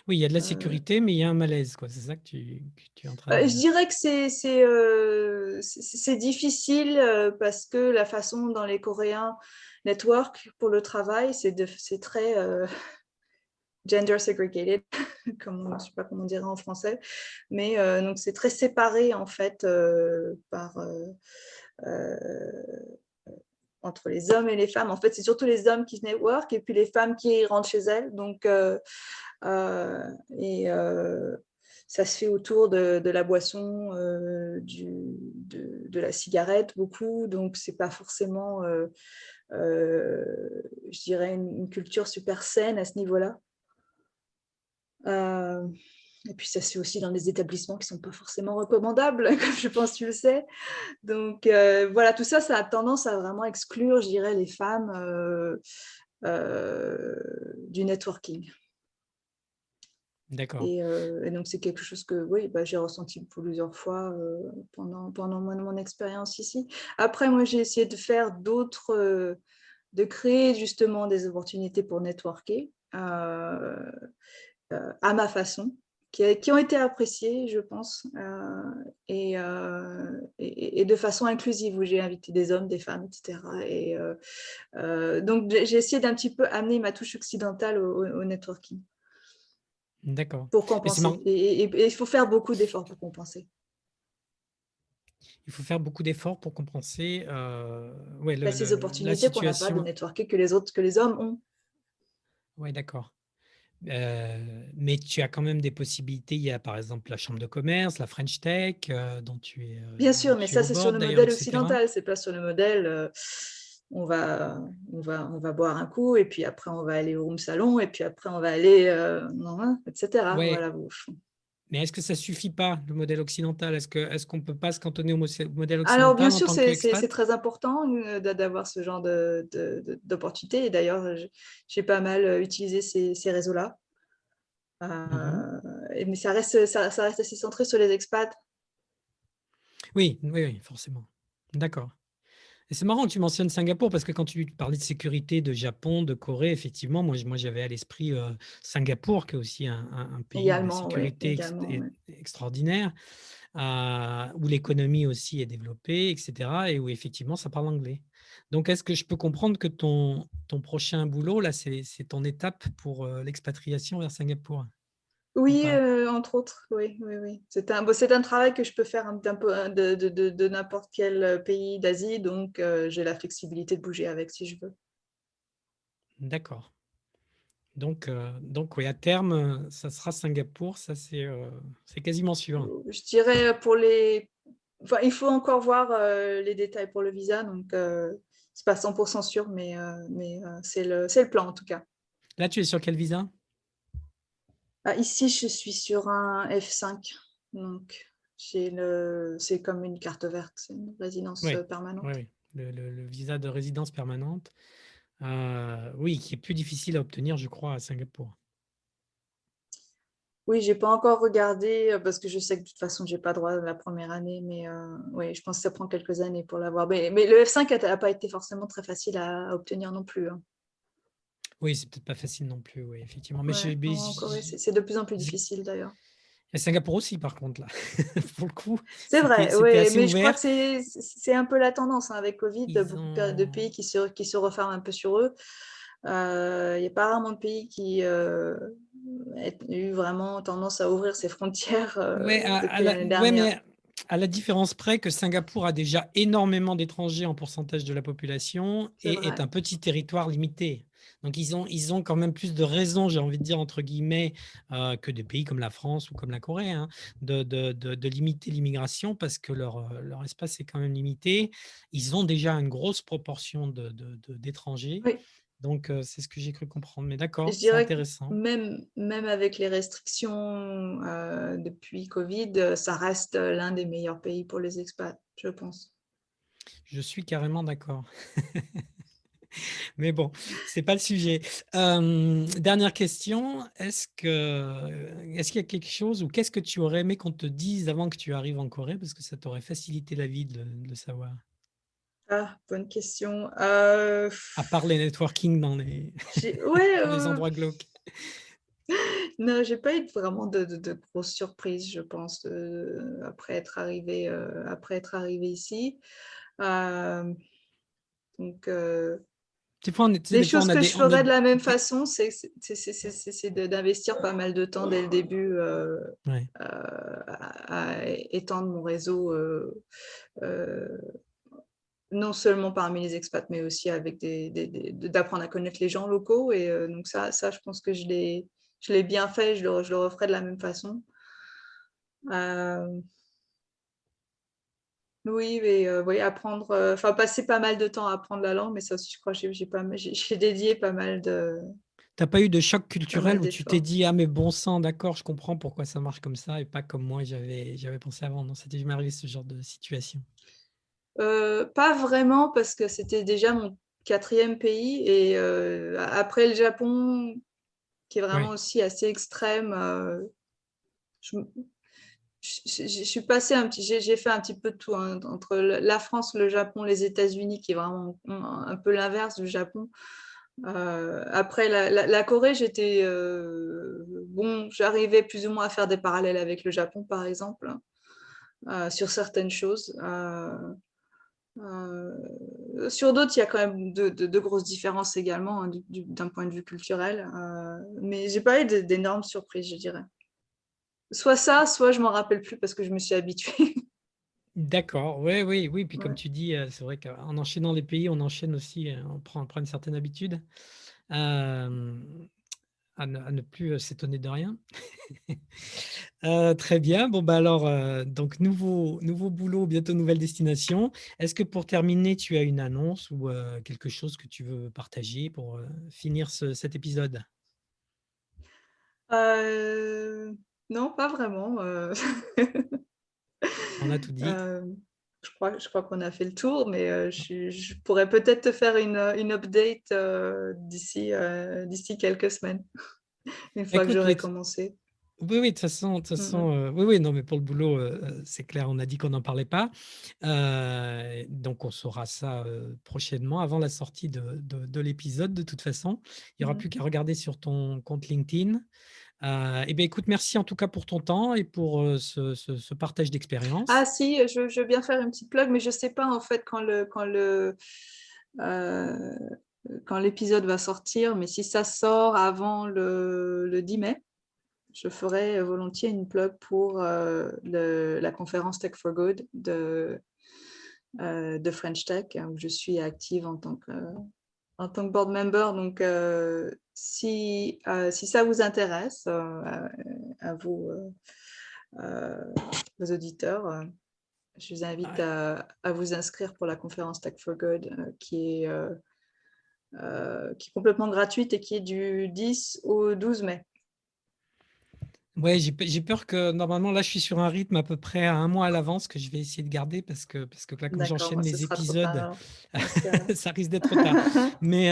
Oui, il y a de la sécurité, mais il y a un malaise, quoi. C'est ça que tu es en train de je dire. dirais que c'est difficile parce que la façon dont les Coréens network pour le travail, c'est très gender segregated, je ne sais pas comment on dirait en français, mais donc c'est très séparé en fait entre les hommes et les femmes. En fait, c'est surtout les hommes qui network et puis les femmes qui rentrent chez elles. Donc, ça se fait autour de la boisson, de la cigarette, beaucoup. Donc, c'est pas forcément, je dirais, une culture super saine à ce niveau-là. Et puis, ça se fait aussi dans des établissements qui ne sont pas forcément recommandables, comme je pense que tu le sais. Donc, voilà, tout ça, ça a tendance à vraiment exclure, je dirais, les femmes du networking. D'accord. Et donc, c'est quelque chose que oui, j'ai ressenti plusieurs fois pendant mon expérience ici. Après, moi, j'ai essayé de faire de créer justement des opportunités pour networker à ma façon, qui ont été appréciées, je pense, et de façon inclusive, où j'ai invité des hommes, des femmes, etc. Donc, j'ai essayé d'un petit peu amener ma touche occidentale au networking. D'accord. Pour Mais c'est compenser. marrant. Et il faut faire beaucoup d'efforts pour compenser. Il faut faire beaucoup d'efforts pour compenser ouais, Ces la opportunités qu'on n'a pas de situation. networker que les hommes ont. Oui, d'accord. Mais tu as quand même des possibilités. Il y a par exemple la chambre de commerce, la French Tech, Bien dont sûr, mais tu es ça, au c'est sur board le d'ailleurs, modèle etc. occidental, c'est pas sur le modèle on va boire un coup et puis après on va aller au room salon et puis après on va aller etc. Ouais, Voilà. mais est-ce que ça suffit pas, le modèle occidental? Est-ce qu'on ne peut pas se cantonner au modèle Alors bien occidental en sûr, tant c'est qu'expat? très important d'avoir ce genre d'opportunité. Et d'ailleurs, j'ai pas mal utilisé ces réseaux-là. Mhm. Mais ça reste assez centré sur les expats. Oui, oui, oui, forcément. D'accord. Et c'est marrant que tu mentionnes Singapour parce que quand tu parlais de sécurité de Japon, de Corée, effectivement, moi j'avais à l'esprit Singapour, qui est aussi un pays où la Également, oui, sécurité également, est oui. extraordinaire, où l'économie aussi est développée, etc., et où effectivement ça parle anglais. Donc, est-ce que je peux comprendre que ton prochain boulot, là, c'est ton étape pour l'expatriation vers Singapour, ou Oui, pas? entre autres, oui, oui, oui. C'est un travail que je peux faire un peu de n'importe quel pays d'Asie, donc j'ai la flexibilité de bouger avec si je veux. D'accord. Donc oui, à terme, ça sera Singapour, ça c'est quasiment sûr. Je dirais Enfin, il faut encore voir les détails pour le visa, donc c'est pas 100% sûr, mais c'est le plan en tout cas. Là, tu es sur quel visa? Ici, je suis sur un F5, donc c'est comme une carte verte, c'est une résidence Oui, oui, permanente. oui. Le visa de résidence permanente, oui, qui est plus difficile à obtenir, je crois, à Singapour. Oui, j'ai pas encore regardé parce que je sais que de toute façon, j'ai pas droit la première année, mais oui, je pense que ça prend quelques années pour l'avoir. Mais le F5 n'a pas été forcément très facile à obtenir non plus. Hein. Oui, c'est peut-être pas facile non plus, oui, effectivement. Mais, Ouais, en Corée, c'est de plus en plus j'ai- difficile d'ailleurs. à Singapour aussi, par contre, là, pour le coup, C'est vrai, c'était oui, assez mais je crois que ouvert. c'est un peu la tendance hein, avec Covid, Ils beaucoup de ont, pays qui se referment un peu sur eux. Il n'y a pas vraiment de pays qui a eu vraiment tendance à ouvrir ses frontières ouais, depuis l'année ouais, mais dernière. À la différence près que Singapour a déjà énormément d'étrangers en pourcentage de la population C'est et est vrai. un petit territoire limité. Donc, ils ont quand même plus de raisons, j'ai envie de dire, entre guillemets, que des pays comme la France ou comme la Corée, hein, de limiter l'immigration parce que leur espace est quand même limité. Ils ont déjà une grosse proportion d'étrangers. Oui. Donc, c'est ce que j'ai cru comprendre. Mais Et d'accord, je c'est dirais que intéressant. même avec les restrictions depuis Covid, ça reste l'un des meilleurs pays pour les expats, je pense. Je suis carrément d'accord. Mais bon, c'est pas le sujet. Dernière question, est-ce qu'il y a quelque chose ou qu'est-ce que tu aurais aimé qu'on te dise avant que tu arrives en Corée parce que ça t'aurait facilité la vie de le savoir, Ah, bonne question. à part les networking Ouais, dans les endroits glauques. non, j'ai pas eu vraiment de grosses surprises, je pense, après être arrivée ici. Euh, donc, Des fois, tu sais, les des fois, choses que je on a ferais de la même façon, c'est d'investir pas mal de temps dès le début ouais. à étendre mon réseau, euh, non seulement parmi les expats, mais aussi avec d'apprendre à connaître les gens locaux. Et donc ça, je pense que je l'ai bien fait, je le referai de la même façon. Oui, mais oui, apprendre, passer pas mal de temps à apprendre la langue, mais ça aussi, je crois que j'ai dédié T'as pas eu de choc pas culturel mal où tu t'es d'efforts. dit ah mais bon sang, d'accord, je comprends pourquoi ça marche comme ça et pas comme moi j'avais pensé avant. Non, c'était jamais arrivé ce genre de situation. Pas vraiment, parce que c'était déjà mon 4e pays, et après le Japon, qui est vraiment Ouais. aussi assez extrême, je suis passée j'ai fait un petit peu de tout, hein, entre la France, le Japon, les États-Unis, qui est vraiment un peu l'inverse du Japon. Après la Corée, j'arrivais plus ou moins à faire des parallèles avec le Japon, par exemple, sur certaines choses. Sur d'autres, il y a quand même de grosses différences également, hein, d'un point de vue culturel. Mais j'ai pas eu d'énormes surprises, je dirais. Soit ça, soit je m'en rappelle plus parce que je me suis habituée. D'accord, oui, oui, oui. Puis comme Ouais. tu dis, c'est vrai qu'en enchaînant les pays, on enchaîne aussi, on prend une certaine habitude euh, à ne plus s'étonner de rien. Très bien. Bon, bah alors, donc nouveau boulot, bientôt nouvelle destination. Est-ce que pour terminer, tu as une annonce ou quelque chose que tu veux partager pour finir cet épisode? Euh, non, pas vraiment. On a tout dit. Euh, je crois qu'on a fait le tour, mais je pourrais peut-être te faire une update d'ici quelques semaines, une fois que Écoute, j'aurai oui, commencé. oui, oui, de toute façon, oui, oui, non, mais pour le boulot, c'est clair, on a dit qu'on n'en parlait pas. Donc, on saura ça prochainement, avant la sortie de l'épisode, de toute façon. Il n'y aura plus qu'à regarder sur ton compte LinkedIn. Eh bien, écoute, merci en tout cas pour ton temps et pour ce partage Ah d'expérience. si, je veux bien faire une petite plug, mais je ne sais pas en fait euh, quand l'épisode va sortir, mais si ça sort avant le 10 mai, je ferai volontiers une plug pour la conférence Tech for Good de French Tech, où je suis active en tant que board member. Donc, si ça vous intéresse, à vous, vos auditeurs, je vous invite Ouais. à vous inscrire pour la conférence Tech for Good, qui est complètement gratuite et qui est du 10 au 12 mai. Ouais, j'ai peur que normalement, là, je suis sur un rythme à peu près à un mois à l'avance que je vais essayer de garder parce que là, comme D'accord, j'enchaîne bah, ce les sera trop tard épisodes, alors, dans ce cas-là. ça risque d'être trop tard. Mais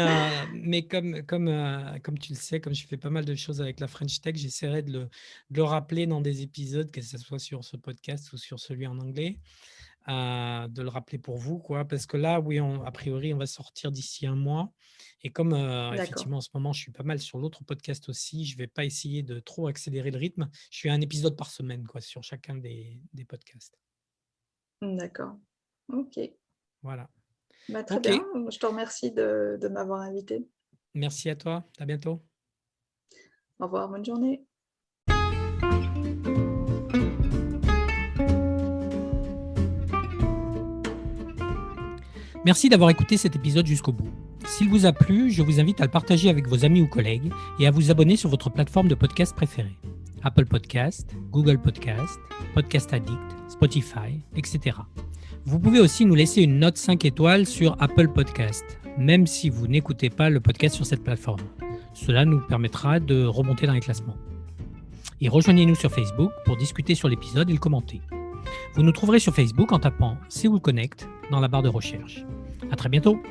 comme tu le sais, comme je fais pas mal de choses avec la French Tech, j'essaierai de le rappeler dans des épisodes, que ce soit sur ce podcast ou sur celui en anglais, de le rappeler pour vous, quoi. Parce que là, oui, a priori, on va sortir d'ici un mois. Et comme D'accord, effectivement, en ce moment, je suis pas mal sur l'autre podcast aussi, je ne vais pas essayer de trop accélérer le rythme. Je suis à un épisode par semaine, quoi, sur chacun des podcasts. d'accord. Ok, Voilà. bah, très OK. bien. Je te remercie de m'avoir invité. Merci à toi. À bientôt. Au revoir, bonne journée. Merci d'avoir écouté cet épisode jusqu'au bout. S'il vous a plu, je vous invite à le partager avec vos amis ou collègues et à vous abonner sur votre plateforme de podcast préférée. Apple Podcast, Google Podcast, Podcast Addict, Spotify, etc. Vous pouvez aussi nous laisser une note 5 étoiles sur Apple Podcast, même si vous n'écoutez pas le podcast sur cette plateforme. Cela nous permettra de remonter dans les classements. Et rejoignez-nous sur Facebook pour discuter sur l'épisode et le commenter. Vous nous trouverez sur Facebook en tapant Séoul Connect dans la barre de recherche. À très bientôt.